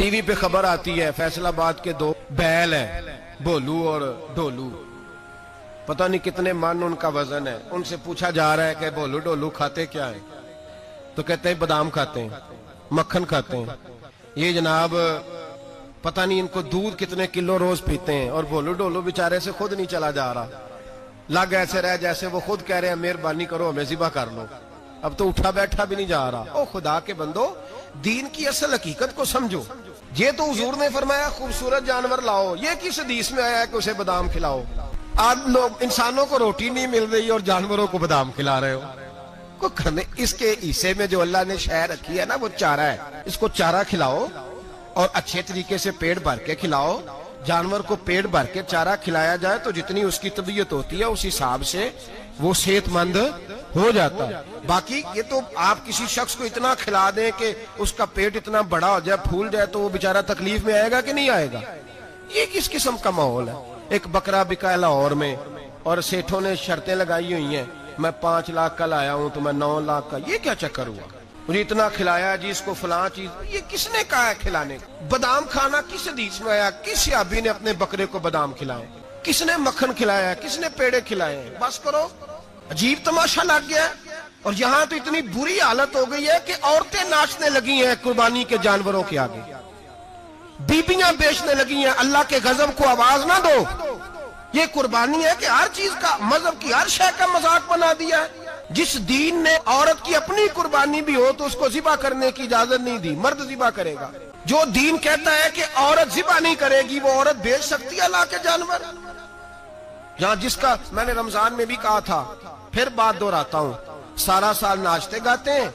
T V پہ خبر آتی ہے فیصل آباد کے 2 بیل ہیں، بھولو اور ڈولو، پتہ نہیں کتنے من ان کا وزن ہے. ان سے پوچھا جا رہا ہے کہ بھولو ڈولو کھاتے کیا ہیں؟ تو کہتے ہیں بادام کھاتے ہیں، مکھن کھاتے ہیں. یہ جناب پتہ نہیں ان کو دودھ کتنے کلو روز پیتے ہیں، اور بھولو ڈولو بیچارے سے خود نہیں چلا جا رہا، لگ ایسے رہ جیسے وہ خود کہہ رہے ہیں مہربانی کرو ہمیں ذبح کر لو. اب تو اٹھا بیٹھا بھی نہیں جا رہا. او خدا کے بندو، دین کی اصل حقیقت کو سمجھو. یہ تو حضور نے فرمایا خوبصورت جانور لاؤ، یہ کس حدیث میں آیا ہے کہ اسے بادام کھلاؤ؟ آج لوگ انسانوں کو روٹی نہیں مل رہی اور جانوروں کو بادام کھلا رہے ہو. کو کھانے اس کے حصے میں جو اللہ نے شے رکھی ہے نا وہ چارہ ہے، اس کو چارہ کھلاؤ اور اچھے طریقے سے پیٹ بھر کے کھلاؤ. جانور کو پیٹ بھر کے چارہ کھلایا جائے تو جتنی اس کی طبیعت ہوتی ہے اس حساب سے وہ صحت مند ہو جاتا ہے. باقی یہ تو آپ کسی شخص کو اتنا کھلا دیں کہ اس کا پیٹ اتنا بڑا ہو جائے، پھول جائے، تو وہ بیچارہ تکلیف میں آئے گا کہ نہیں آئے گا؟ یہ کس قسم کا ماحول ہے؟ ایک بکرا بکا لاہور میں اور سیٹھوں نے شرطیں لگائی ہوئی ہیں، میں 5 لاکھ کا لایا ہوں تو میں 9 لاکھ کا. یہ کیا چکر ہوا؟ مجھے اتنا کھلایا جی اس کو فلاں چیز. یہ کس نے کہا ہے کھلانے کو؟ بادام کھانا کس حدیث میں آیا؟ کس صحابی نے اپنے بکرے کو بادام کھلائے؟ کس نے مکھن کھلایا؟ کس نے پیڑے کھلائے؟ بس کرو، عجیب تماشا لگ گیا ہے. اور یہاں تو اتنی بری حالت ہو گئی ہے کہ عورتیں ناچنے لگی ہیں قربانی کے جانوروں کے آگے، بیبیاں بیچنے لگی ہیں. اللہ کے غضب کو آواز نہ دو. یہ قربانی ہے کہ ہر چیز کا، مذہب کی ہر شے کا مذاق بنا دیا ہے. جس دین نے عورت کی اپنی قربانی بھی ہو تو اس کو ذبح کرنے کی اجازت نہیں دی، مرد ذبح کرے گا. جو دین کہتا ہے کہ عورت ذبح نہیں کرے گی، وہ عورت بیچ سکتی ہے اللہ کے جانور؟ جہاں جس کا میں نے رمضان میں بھی کہا تھا، پھر بات دہراتا ہوں، سارا سال ناچتے گاتے ہیں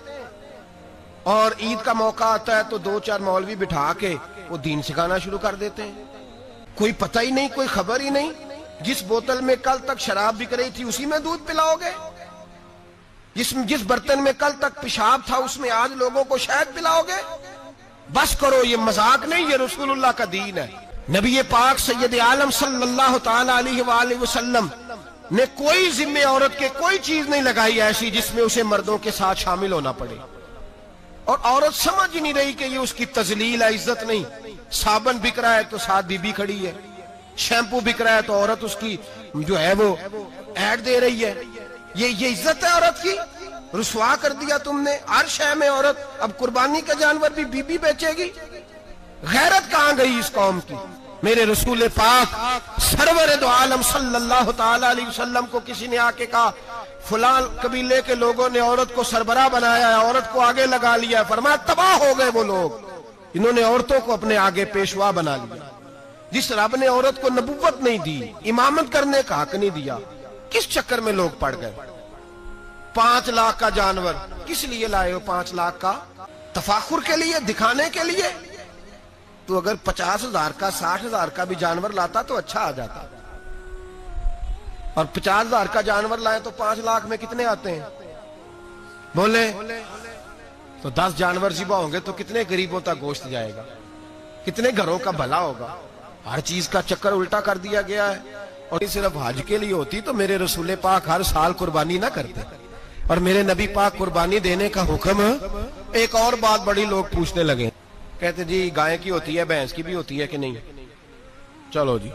اور عید کا موقع آتا ہے تو 2-4 مولوی بٹھا کے وہ دین سکھانا شروع کر دیتے ہیں. کوئی پتہ ہی نہیں، کوئی خبر ہی نہیں. جس بوتل میں کل تک شراب بک رہی تھی اسی میں دودھ پلاؤ گے؟ جس برتن میں کل تک پیشاب تھا اس میں آج لوگوں کو شہد پلاؤ گے؟ بس کرو، یہ مذاق نہیں، یہ رسول اللہ کا دین ہے. نبی پاک سید عالم صلی اللہ تعالی علیہ وآلہ وسلم نے کوئی ذمہ عورت کے کوئی چیز نہیں لگائی ایسی جس میں اسے مردوں کے ساتھ شامل ہونا پڑے. اور عورت سمجھ ہی نہیں رہی کہ یہ اس کی تذلیل ہے، عزت نہیں. صابن بک رہا ہے تو ساتھ بی بی کھڑی ہے، شیمپو بک رہا ہے تو عورت اس کی جو ہے وہ ایڈ دے رہی ہے. یہ عزت ہے عورت کی؟ رسوا کر دیا تم نے ہر شے میں عورت. اب قربانی کا جانور بھی بی بی بیچے گی؟ غیرت کہاں گئی اس قوم کی؟ میرے رسول پاک سرور دو عالم صلی اللہ تعالی علیہ وسلم کو کسی نے آ کے کہا فلاں قبیلے کے لوگوں نے عورت کو سربراہ بنایا ہے، عورت کو آگے لگا لیا ہے. فرمایا تباہ ہو گئے وہ لوگ، انہوں نے عورتوں کو اپنے آگے پیشوا بنا لیا. جس رب نے عورت کو نبوت نہیں دی، امامت کرنے کا حق نہیں دیا، کس چکر میں لوگ پڑ گئے؟ 5 لاکھ کا جانور کس لیے لائے ہو؟ 5 لاکھ کا تفاخر کے لیے، دکھانے کے لیے؟ تو اگر 50,000 کا 60,000 کا بھی جانور لاتا تو اچھا آ جاتا. اور 50,000 کا جانور لائے تو 5 لاکھ میں کتنے آتے ہیں؟ بولے تو 10 جانور ذبح ہوں گے تو کتنے غریبوں تک گوشت جائے گا؟ کتنے گھروں کا بھلا ہوگا؟ ہر چیز کا چکر الٹا کر دیا گیا ہے. اور یہ صرف حج کے لیے ہوتی تو میرے رسول پاک ہر سال قربانی نہ کرتے، اور میرے نبی پاک قربانی دینے کا حکم. ایک اور بات بڑی لوگ پوچھنے لگے، کہتے جی گائے کی ہوتی ہے، بھینس کی بھی ہوتی ہے کہ نہیں؟ چلو جی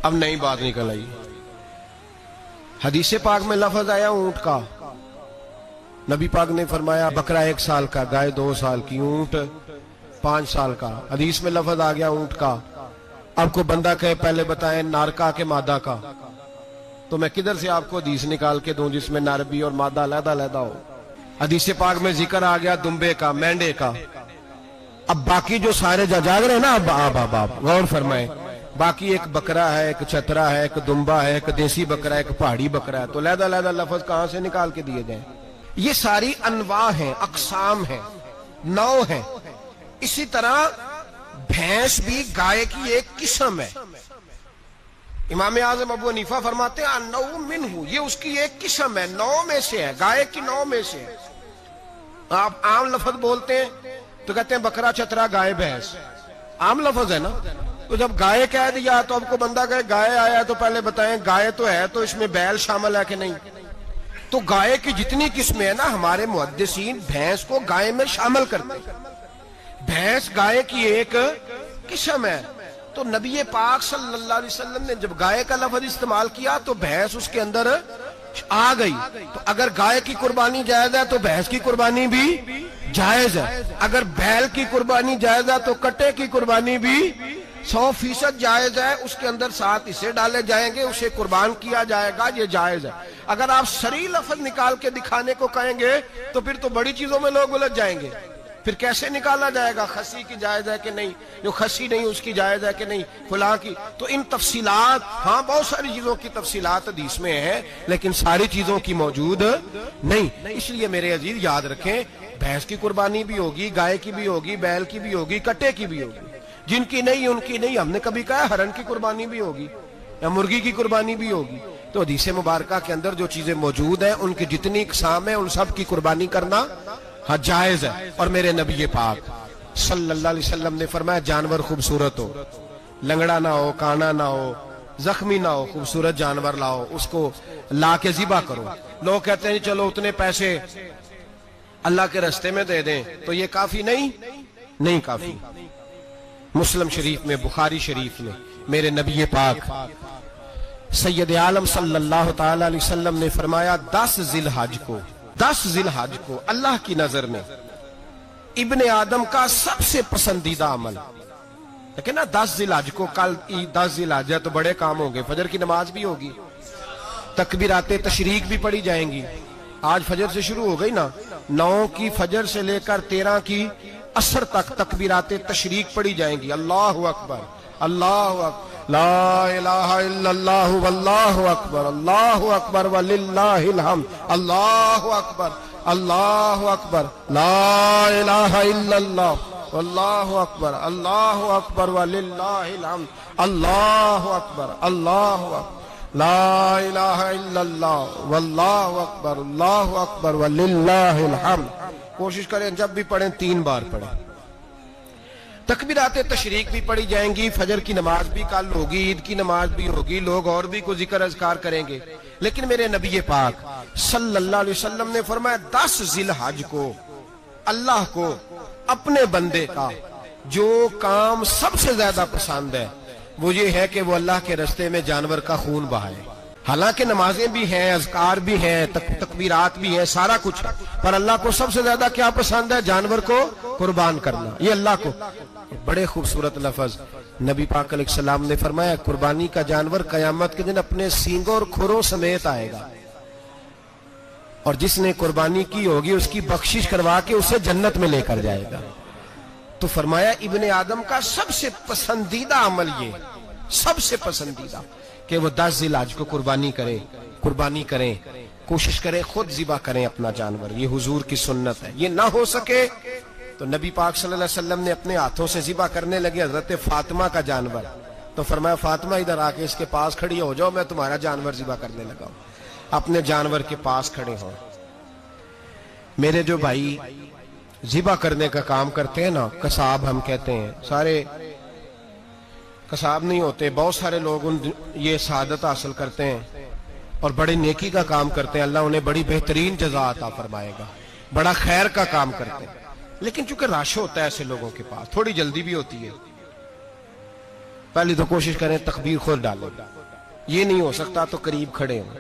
اب نئی بات نکل آئی. حدیث پاک میں لفظ آیا اونٹ کا، نبی پاک نے فرمایا بکرا 1 سال کا، گائے 2 سال کی، اونٹ 5 سال کا. حدیث میں لفظ آ گیا اونٹ کا. اب کو بندہ کہے پہلے بتائیں نر کا کہ مادہ کا، تو میں کدھر سے آپ کو حدیث نکال کے دوں جس میں نر بھی اور مادہ علیحدہ علیحدہ ہو؟ حدیث پاک میں ذکر آ گیا دمبے کا، مینڈے کا. اب باقی جو سارے جاگ رہے ہیں نا، اب غور فرمائیں، باقی ایک بکرا ہے، ایک چترا ہے، ایک دمبا ہے، ایک دیسی بکرا ہے، ایک پہاڑی بکرا ہے، تو علیحدہ علیحدہ لفظ کہاں سے نکال کے دیے جائیں؟ یہ ساری انواع ہیں، اقسام ہیں، نوع ہیں. اسی طرح بھینس بھی گائے کی ایک قسم ہے. امام اعظم ابو حنیفہ فرماتے ہیں النوع منہ، یہ اس کی ایک قسم ہے، نوع میں سے ہے، گائے کی نوع میں سے ہے. آپ عام لفظ بولتے ہیں تو کہتے ہیں بکرا چترا گائے بھینس، عام لفظ ہے نا. تو جب گائے کہہ دیا تو اب کو بندہ کہے گائے آیا تو پہلے بتائیں گائے تو ہے تو اس میں بیل شامل ہے کہ نہیں؟ تو گائے کی جتنی قسمیں ہیں نا، ہمارے محدثین بھینس کو گائے میں شامل کرتے ہیں. بھینس گائے کی ایک قسم ہے. تو نبی پاک صلی اللہ علیہ وسلم نے جب گائے کا لفظ استعمال کیا تو بھینس اس کے اندر آ گئی. تو اگر گائے کی قربانی جائز ہے تو بھینس کی قربانی بھی جائز ہے. اگر بیل کی قربانی جائز ہے تو کٹے کی قربانی بھی 100% جائز ہے. اس کے اندر 7 حصے ڈالے جائیں گے, اسے قربان کیا جائے گا, یہ جائز ہے. اگر آپ صریح لفظ نکال کے دکھانے کو کہیں گے تو پھر تو بڑی چیزوں میں لوگ الجھ جائیں گے. پھر کیسے نکالا جائے گا خسی کی جائز ہے کہ نہیں, جو خسی نہیں اس کی جائز ہے کہ نہیں, فلاں کی. تو ان تفصیلات, ہاں بہت ساری چیزوں کی تفصیلات حدیث میں ہیں لیکن ساری چیزوں کی موجود نہیں. اس لیے میرے عزیز یاد رکھیں, بھینس کی قربانی بھی ہوگی, گائے کی بھی ہوگی, بیل کی بھی ہوگی, کٹے کی بھی ہوگی. جن کی نہیں ان کی نہیں. ہم نے کبھی کہا ہرن کی قربانی بھی ہوگی یا مرغی کی قربانی بھی ہوگی. تو حدیث مبارکہ کے اندر جو چیزیں موجود ہیں ان کی جتنی اقسام ہیں ان سب کی قربانی کرنا ہاں جائز ہے. اور میرے نبی پاک صلی اللہ علیہ وسلم نے فرمایا جانور خوبصورت ہو, لنگڑا نہ ہو, کانا نہ ہو, زخمی نہ ہو, خوبصورت جانور لاؤ, اس کو لا کے ذبح کرو. لوگ کہتے ہیں چلو اتنے پیسے اللہ کے راستے میں دے دیں, تو یہ کافی نہیں کافی. مسلم شریف میں, بخاری شریف میں میرے نبی پاک سید عالم صلی اللہ تعالی علیہ وسلم نے فرمایا 10 ذی الحج کو اللہ کی نظر میں ابن آدم کا سب سے پسندیدہ عمل. لیکن نا 10 ذی الحج کو, کل 10 ذی الحج ہے تو بڑے کام ہوں گے. فجر کی نماز بھی ہوگی, تکبیرات تشریق بھی پڑھی جائیں گی. آج فجر سے شروع ہو گئی نا, 9 کی فجر سے لے کر 13 کی عصر تک تکبیرات تشریق پڑھی جائیں گی. اللہ اکبر, اللہ اکبر, لا الہ الا اللہ واللہ اکبر, اللہ اکبر وللہ الحمد, اللہ اکبر, اللہ اکبر, لا الہ الا اللہ واللہ اکبر, اللہ اکبر وللہ الحمد, اللہ اکبر, اللہ اکبر, لا الہ الا اللہ واللہ اکبر, اللہ اکبر وللہ الحمد. کوشش کریں جب بھی پڑھیں 3 بار پڑھیں. تکبیرات تشریق بھی پڑھی جائیں گی, فجر کی نماز بھی کل ہوگی, عید کی نماز بھی ہوگی, لوگ اور بھی کوئی ذکر اذکار کریں گے. لیکن میرے نبی پاک صلی اللہ علیہ وسلم نے فرمایا 10 ذی الحج کو اللہ کو اپنے بندے کا جو کام سب سے زیادہ پسند ہے وہ یہ ہے کہ وہ اللہ کے راستے میں جانور کا خون بہائے. حالانکہ نمازیں بھی ہیں, اذکار بھی ہیں, تکبیرات بھی ہیں, سارا کچھ ہے, پر اللہ کو سب سے زیادہ کیا پسند ہے؟ جانور کو قربان کرنا. یہ اللہ کو بڑے خوبصورت لفظ نبی پاک علیہ السلام نے فرمایا قربانی کا جانور قیامت کے دن اپنے سینگوں اور کھروں سمیت آئے گا, اور جس نے قربانی کی ہوگی اس کی بخشش کروا کے اسے جنت میں لے کر جائے گا. تو فرمایا ابن آدم کا سب سے پسندیدہ عمل یہ, سب سے پسندیدہ, کہ وہ 10 ذی الحج کو قربانی کریں, کوشش کریں خود ذبح کریں اپنا جانور. یہ حضور کی سنت ہے. یہ نہ ہو سکے تو نبی پاک صلی اللہ علیہ وسلم نے اپنے ہاتھوں سے ذبح کرنے لگے حضرت فاطمہ کا جانور. تو فرمایا فاطمہ ادھر آ کے اس کے پاس کھڑی ہو جاؤ, میں تمہارا جانور ذبح کرنے لگا ہوں. اپنے جانور کے پاس کھڑے ہوں. میرے جو بھائی ذبح کرنے کا کام کرتے ہیں نا, قصاب ہم کہتے ہیں, سارے قصاب نہیں ہوتے, بہت سارے لوگ یہ سعادت حاصل کرتے ہیں اور بڑی نیکی کا کام کرتے ہیں. اللہ انہیں بڑی بہترین جزا عطا فرمائے گا, بڑا خیر کا کام کرتے ہیں. لیکن چونکہ رش ہوتا ہے ایسے لوگوں کے پاس, تھوڑی جلدی بھی ہوتی ہے, پہلی تو کوشش کریں تکبیر خود ڈالیں. یہ نہیں ہو سکتا تو قریب کھڑے ہوں.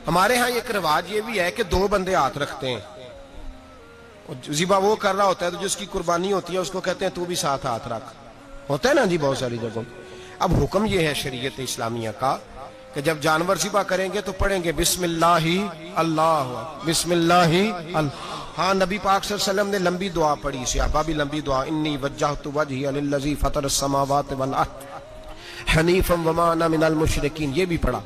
ہمارے ہاں ایک رواج یہ بھی ہے کہ 2 بندے ہاتھ رکھتے ہیں, ذبح وہ کر رہا ہوتا ہے تو جس کی قربانی ہوتی ہے اس کو کہتے ہیں تو بھی ساتھ ہاتھ رکھ. ہوتا ہے نا جی بہت ساری جگہوں. اب حکم یہ ہے شریعت اسلامیہ کا کہ جب جانور ذبح کریں گے تو پڑھیں گے بسم اللہ اللہ, بسم اللہ اللہ. ہاں نبی پاک صلی اللہ علیہ وسلم نے لمبی دعا پڑھی, صحابہ بھی لمبی دعا, انی وجہت وجہی للذی فطر السماوات والارض حنیفا وما انا من المشرکین, یہ بھی پڑھا.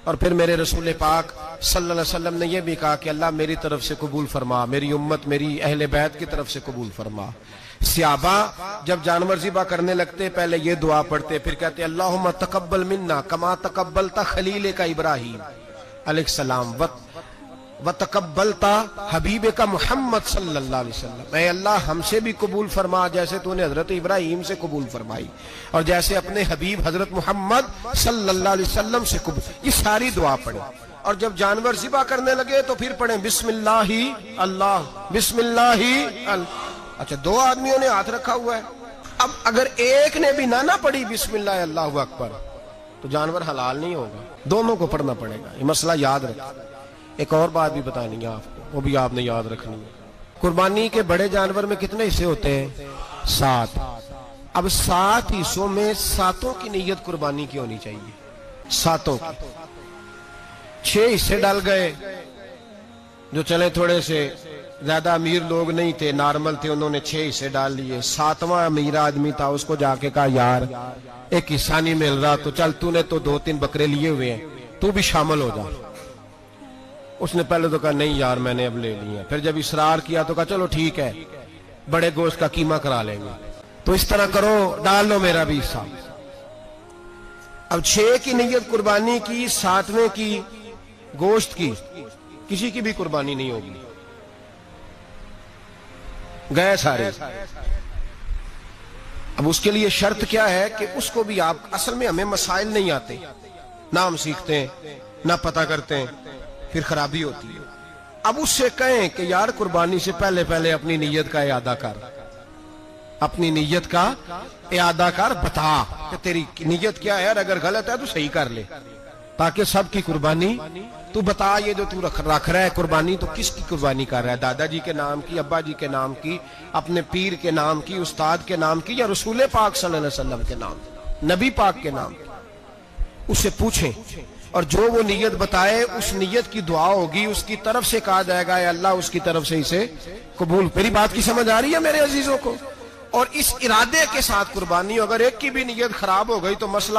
اور پھر میرے رسول پاک صلی اللہ علیہ وسلم نے یہ بھی کہا کہ اللہ میری طرف سے قبول فرما, میری امت میری اہل بیت کی طرف سے قبول فرما. صحابہ جب جانور ذبح کرنے لگتے پہلے یہ دعا پڑھتے, پھر کہتے اللہم تقبل منا کما تقبلت خلیل کا ابراہیم علیہ السلام وتقبلتا حبیب کا محمد صلی اللہ علیہ وسلم, اے اللہ ہم سے بھی قبول فرما جیسے تو نے حضرت ابراہیم سے قبول فرمائی اور جیسے اپنے حبیب حضرت محمد صلی اللہ علیہ وسلم سے قبول. یہ ساری دعا پڑھیں. اور جب جانور ذبح کرنے لگے تو پھر پڑھیں بسم اللہ اللہ, بسم اللہ اللہ, اچھا 2 آدمیوں نے ہاتھ رکھا ہوا ہے. اب اگر ایک نے بھی نہ پڑھی بسم اللہ اللہ اکبر تو جانور حلال نہیں ہوگا, دونوں کو پڑھنا پڑے گا. یہ مسئلہ یاد رکھیں. ایک اور بات بھی بتانی ہے آپ کو, وہ بھی آپ نے یاد رکھنی ہے. قربانی کے بڑے جانور میں کتنے حصے ہوتے ہیں؟ 7. اب 7 حصوں میں 7 کی نیت قربانی کی ہونی چاہیے. 7 کی 6 حصے ڈال گئے, جو چلے تھوڑے سے زیادہ امیر لوگ نہیں تھے, نارمل تھے, انہوں نے 6 حصے ڈال لیے. 7واں امیر آدمی تھا, اس کو جا کے کہا یار ایک حصہ نہیں مل رہا, تو چل تو نے تو 2-3 بکرے لیے ہوئے ہیں, تو بھی شامل ہو جا. اس نے پہلے تو کہا نہیں یار میں نے اب لے لیے. پھر جب اصرار کیا تو کہا چلو ٹھیک ہے بڑے گوشت کا قیمہ کرا لیں گے. تو اس طرح کرو, ڈال لو میرا بھی حصہ. اب 6 کی نیت قربانی کی, 7ویں کی گوشت کی, کسی کی بھی قربانی نہیں ہوگی, گئے سارے. اب اس کے لیے شرط کیا ہے کہ اس کو بھی آپ, اصل میں ہمیں مسائل نہیں آتے, نہ ہم سیکھتے ہیں نہ پتہ کرتے ہیں, پھر خرابی ہوتی ہے. اب اس سے کہیں کہ یار قربانی سے پہلے اپنی نیت کا اعادہ کر, اپنی نیت کا اعادہ کر, بتا کہ تیری نیت کیا ہے, اور اگر غلط ہے تو صحیح کر لے, تاکہ سب کی قربانی تو بتا. یہ جو تو رکھ رہا ہے قربانی, تو کس کی قربانی کر رہا ہے؟ دادا جی کے نام کی, ابا جی کے نام کی, اپنے پیر کے نام کی, استاد کے نام کی, یا رسول پاک صلی اللہ علیہ وسلم کے نام, نبی پاک کے نام کی؟ اس سے پوچھیں, اور جو وہ نیت بتائے اس نیت کی دعا ہوگی, اس کی طرف سے کہا جائے گا اے اللہ اس کی طرف سے اسے قبول. میری بات کی سمجھ آ رہی ہے میرے عزیزوں کو؟ اور اس ارادے کے ساتھ قربانی, اگر ایک کی بھی نیت خراب ہو گئی تو مسئلہ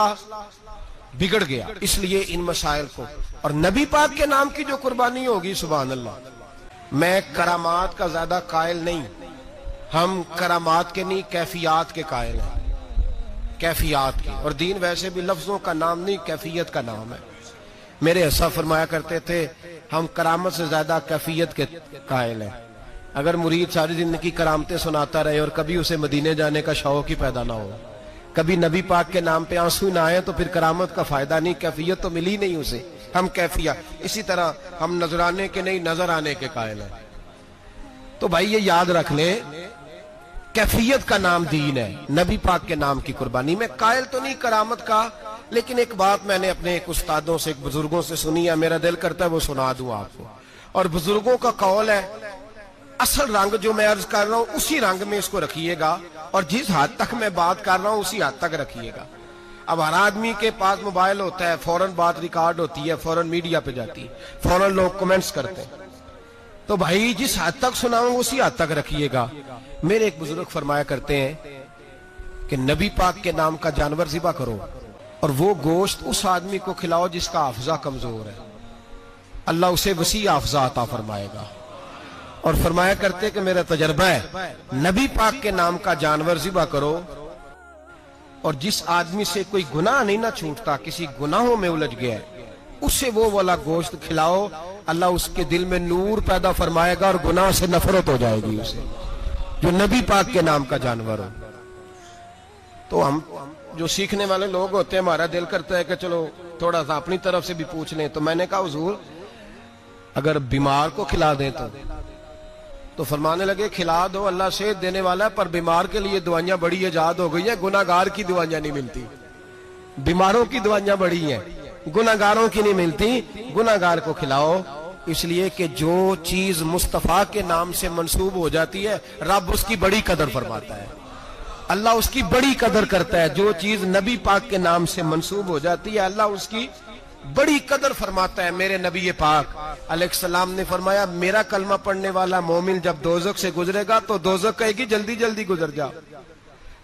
بگڑ گیا. اس لیے ان مسائل کو, اور نبی پاک کے نام کی جو قربانی ہوگی, سبحان اللہ. میں کرامات کا زیادہ قائل نہیں, ہم کرامات کے نہیں کیفیات کے قائل ہیں, کیفیات کی. اور دین ویسے بھی لفظوں کا نام نہیں, کیفیت کا نام ہے. میرے حصہ فرمایا کرتے تھے ہم کرامت سے زیادہ کیفیت کے قائل ہیں. اگر مرید ساری زندگی کرامتیں سناتا رہے اور کبھی اسے مدینے جانے کا شوق ہی پیدا نہ ہو, کبھی نبی پاک کے نام پہ آنسو نہ آئے, تو پھر کرامت کا فائدہ نہیں, کیفیت تو ملی نہیں اسے. ہم کیفیت, اسی طرح ہم نظرانے کے نہیں نظر آنے کے قائل ہیں. تو بھائی یہ یاد رکھ لے, کیفیت کا نام دین ہے. نبی پاک کے نام کی قربانی میں قائل تو نہیں کرامت کا, لیکن ایک بات میں نے اپنے ایک استادوں سے, ایک بزرگوں سے سنی ہے, میرا دل کرتا ہے وہ سنا دوں آپ کو. اور بزرگوں کا قول ہے اصل رنگ جو میں عرض کر رہا ہوں اسی رنگ میں اس کو رکھیے گا, اور جس حد تک میں بات کر رہا ہوں اسی حد تک رکھیے گا. اب ہر آدمی کے پاس موبائل ہوتا ہے, فوراً بات ریکارڈ ہوتی ہے, فوراً میڈیا پہ جاتی ہے, فوراً لوگ کمنٹس کرتے ہیں. تو بھائی جس حد تک سناؤں اسی حد تک رکھیے گا. میرے ایک بزرگ فرمایا کرتے ہیں کہ نبی پاک کے نام کا جانور ذبح کرو, اور وہ گوشت اس آدمی کو کھلاؤ جس کا حافظہ کمزور ہے, اللہ اسے وسیع حافظہ عطا فرمائے گا. اور فرمایا کرتے کہ میرا تجربہ ہے, نبی پاک کے نام کا جانور ذبح کرو, اور جس آدمی سے کوئی گناہ نہیں نہ چھوٹتا, کسی گناہوں میں الجھ گیا ہے, اسے وہ والا گوشت کھلاؤ, اللہ اس کے دل میں نور پیدا فرمائے گا اور گناہ سے نفرت ہو جائے گی اسے, جو نبی پاک کے نام کا جانور ہو. تو ہم جو سیکھنے والے لوگ ہوتے ہیں, ہمارا دل کرتا ہے کہ چلو تھوڑا سا اپنی طرف سے بھی پوچھ لیں. تو میں نے کہا حضور اگر بیمار کو کھلا دیں تو فرمانے لگے کھلا دو, اللہ صحت دینے والا ہے, پر بیمار کے لیے دوائیاں بڑی ایجاد ہو گئی ہیں, گناہگار کی دوائیاں نہیں ملتی. بیماروں کی دوائیاں بڑی ہیں, گناہگاروں کی نہیں ملتی. گناہگار کو کھلاؤ, اس لیے کہ جو چیز مصطفیٰ کے نام سے منسوب ہو جاتی ہے رب اس کی بڑی قدر فرماتا ہے, اللہ اس کی بڑی قدر کرتا ہے. جو چیز نبی پاک کے نام سے منسوب ہو جاتی ہے اللہ اس کی بڑی قدر فرماتا ہے. میرے نبی پاک علیہ السلام نے فرمایا میرا کلمہ پڑھنے والا مومن جب دوزخ سے گزرے گا تو دوزخ کہے گی جلدی جلدی گزر جا,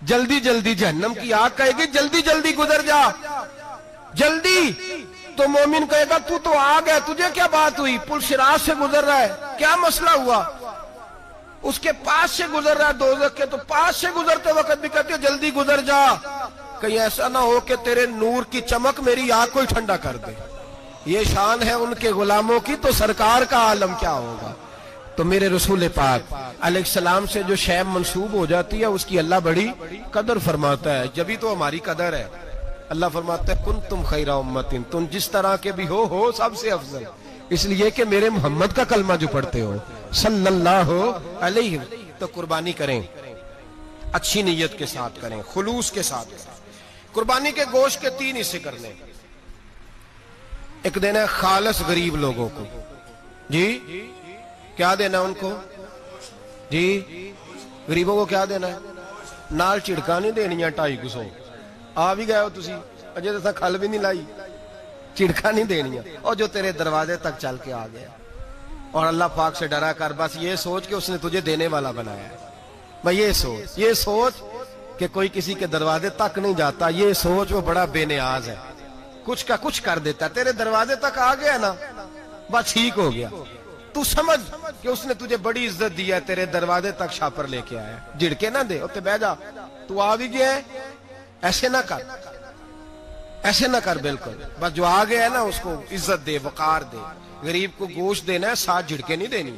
جلدی جلدی. جہنم کی آگ کہے گی جلدی جلدی گزر جا, جلدی. تو مومن کہے گا تو آگ ہے, تجھے کیا بات ہوئی, پل صراط سے گزر رہا ہے, کیا مسئلہ ہوا. اس کے پاس سے گزر رہا ہے دوزخ کے, تو پاس سے گزرتے وقت بھی کہتے ہیں جلدی گزر جا, کہیں ایسا نہ ہو کہ تیرے نور کی چمک میری آنکھ کو ٹھنڈا کر دے. یہ شان ہے ان کے غلاموں کی, تو سرکار کا عالم کیا ہوگا. تو میرے رسول پاک علیہ السلام سے جو شے منسوب ہو جاتی ہے اس کی اللہ بڑی قدر فرماتا ہے, جبھی تو ہماری قدر ہے. اللہ فرماتا ہے کنتم خیر امت, تم جس طرح کے بھی ہو سب سے افضل, اس لیے کہ میرے محمد کا کلمہ جو پڑھتے ہو صلی اللہ علیہ وسلم. تو قربانی کریں، اچھی نیت کے ساتھ کریں، خلوص کے ساتھ کریں۔ قربانی کے گوشت کے 3 حصے کرنے، ایک دینا ہے خالص غریب لوگوں کو، جی کیا دینا ان کو؟ جی غریبوں کو کیا دینا ہے؟ نال چڑکا نہیں دینی ہے 250 آ بھی گئے ہو تسی، اجے تو کھل بھی نہیں لائی، چڑکا نہیں دینی ہے، اور جو تیرے دروازے تک چل کے آ گیا، اور اللہ پاک سے ڈرا کر بس یہ سوچ کہ اس نے تجھے دینے والا بنایا ہے۔ بھائی یہ سوچ کہ کوئی کسی کے دروازے تک نہیں جاتا، یہ سوچ وہ بڑا بے نیاز ہے، کچھ کا کچھ کر دیتا ہے، تیرے دروازے تک آ گیا نا بس ٹھیک ہو گیا۔ تو سمجھ کہ اس نے تجھے بڑی عزت دی ہے، تیرے دروازے تک چھاپر لے کے آیا ہے، جھڑکے نہ دے، اتنے بہ جا، تو آ بھی گیا ہے، ایسے نہ کر، ایسے نہ کر، بالکل بس جو آ گیا ہے نا اس کو عزت دے، وقار دے۔ غریب کو گوشت دینا ہے، 7 جھڑکے نہیں دینی۔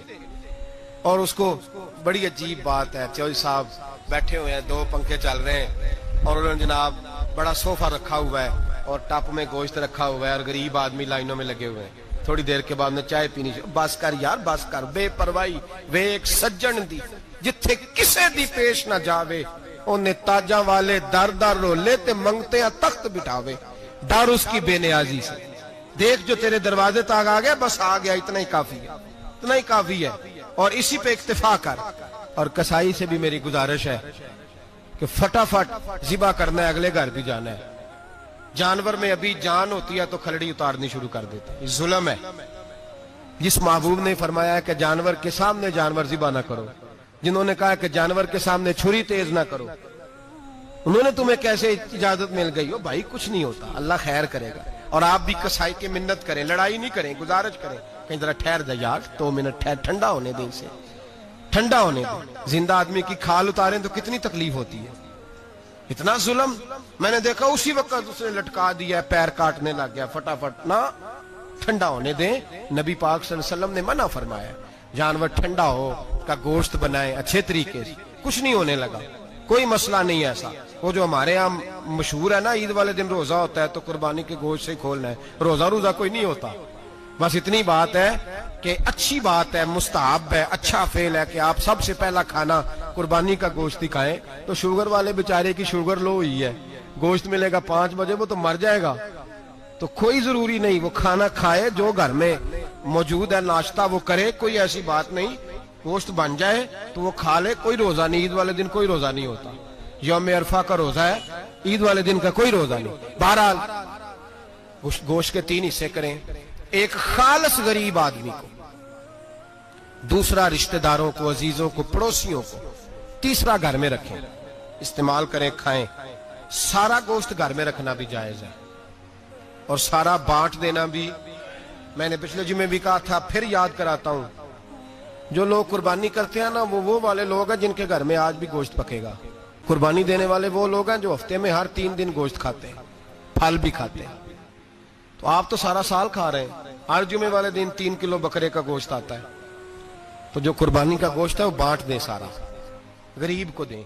اور اس کو بڑی عجیب بات ہے، چودھری صاحب بیٹھے ہوئے ہیں، 2 پنکھے چل رہے ہیں، اور انہوں نے جناب بڑا صوفہ رکھا ہوا ہے اور ٹپ میں گوشت رکھا ہوا ہے، اور غریب آدمی لائنوں میں لگے ہوئے ہیں۔ تھوڑی دیر کے بعد میں چائے پینی، بس کر یار بس کر، بے پرواہی وے ایک سجن دی جتھے کسے دی پیش نہ جاوے، انہیں تاجاں والے در در رولے تے منگتے ہیں تخت بٹھاوے۔ ڈر اس کی بے نیازی سے، دیکھ جو تیرے دروازے تک آ گیا، بس آ گیا، اتنا ہی کافی ہے، اتنا ہی کافی ہے، اور اسی پہ اکتفا کر۔ اور کسائی سے بھی میری گزارش ہے کہ فٹافٹ ذبح کرنا ہے، اگلے گھر بھی جانا ہے۔ جانور میں ابھی جان ہوتی ہے تو کھلڑی اتارنی شروع کر دیتے ہیں، ظلم ہے۔ جس محبوب نے فرمایا ہے کہ جانور کے سامنے جانور ذبح نہ کرو، جنہوں نے کہا کہ جانور کے سامنے چھری تیز نہ کرو، انہوں نے تمہیں کیسے اجازت مل گئی ہو؟ بھائی کچھ نہیں ہوتا، اللہ خیر کرے گا۔ اور آپ بھی کسائی کی منت کریں، لڑائی نہیں کریں، گزارش کریں، کہیں ذرا ٹھہر جا یار، 2 منٹ ٹھہر، ٹھنڈا ہونے دیں، اسے ٹھنڈا ہونے دیں۔ زندہ آدمی کی کھال اتاریں تو کتنی تکلیف ہوتی ہے، اتنا ظلم۔ میں نے دیکھا اسی وقت اس نے لٹکا دیا، پیر کاٹنے لگ گیا، فٹافٹ نہ، ٹھنڈا ہونے دیں۔ نبی پاک صلی اللہ علیہ وسلم نے منع فرمایا، جانور ٹھنڈا ہو کا گوشت بنائیں اچھے طریقے سے، کچھ نہیں ہونے لگا، کوئی مسئلہ نہیں ایسا۔ وہ جو ہمارے یہاں مشہور ہے نا، عید والے دن روزہ ہوتا ہے تو قربانی کے گوشت سے کھولنا ہے، روزہ کوئی نہیں ہوتا۔ بس اتنی بات ہے کہ اچھی بات ہے، مستحب ہے، اچھا فعل ہے کہ آپ سب سے پہلا کھانا قربانی کا گوشت دکھائیں۔ تو شوگر والے بیچارے کی شوگر لو ہوئی ہے، گوشت ملے گا 5 بجے، وہ تو مر جائے گا، تو کوئی ضروری نہیں، وہ کھانا کھائے جو گھر میں موجود ہے، ناشتہ وہ کرے، کوئی ایسی بات نہیں، گوشت بن جائے تو وہ کھا لے، کوئی روزہ نہیں، عید والے دن کوئی روزہ نہیں ہوتا، یوم عرفہ کا روزہ ہے، عید والے دن کا کوئی روزہ نہیں۔ بہرحال گوشت کے 3 حصے کریں، ایک خالص غریب آدمی کو، دوسرا رشتہ داروں کو، عزیزوں کو، پڑوسیوں کو، تیسرا گھر میں رکھیں، استعمال کریں، کھائیں۔ سارا گوشت گھر میں رکھنا بھی جائز ہے، اور سارا بانٹ دینا بھی۔ میں نے پچھلے جمعے بھی کہا تھا، پھر یاد کراتا ہوں، جو لوگ قربانی کرتے ہیں نا، وہ والے لوگ ہیں جن کے گھر میں آج بھی گوشت پکے گا۔ قربانی دینے والے وہ لوگ ہیں جو ہفتے میں ہر 3 دن گوشت کھاتے ہیں، پھل بھی کھاتے ہیں۔ تو آپ تو سارا سال کھا رہے ہیں، ہر جمعے والے دن 3 کلو بکرے کا گوشت آتا ہے، تو جو قربانی کا گوشت ہے وہ بانٹ دیں، سارا غریب کو دیں۔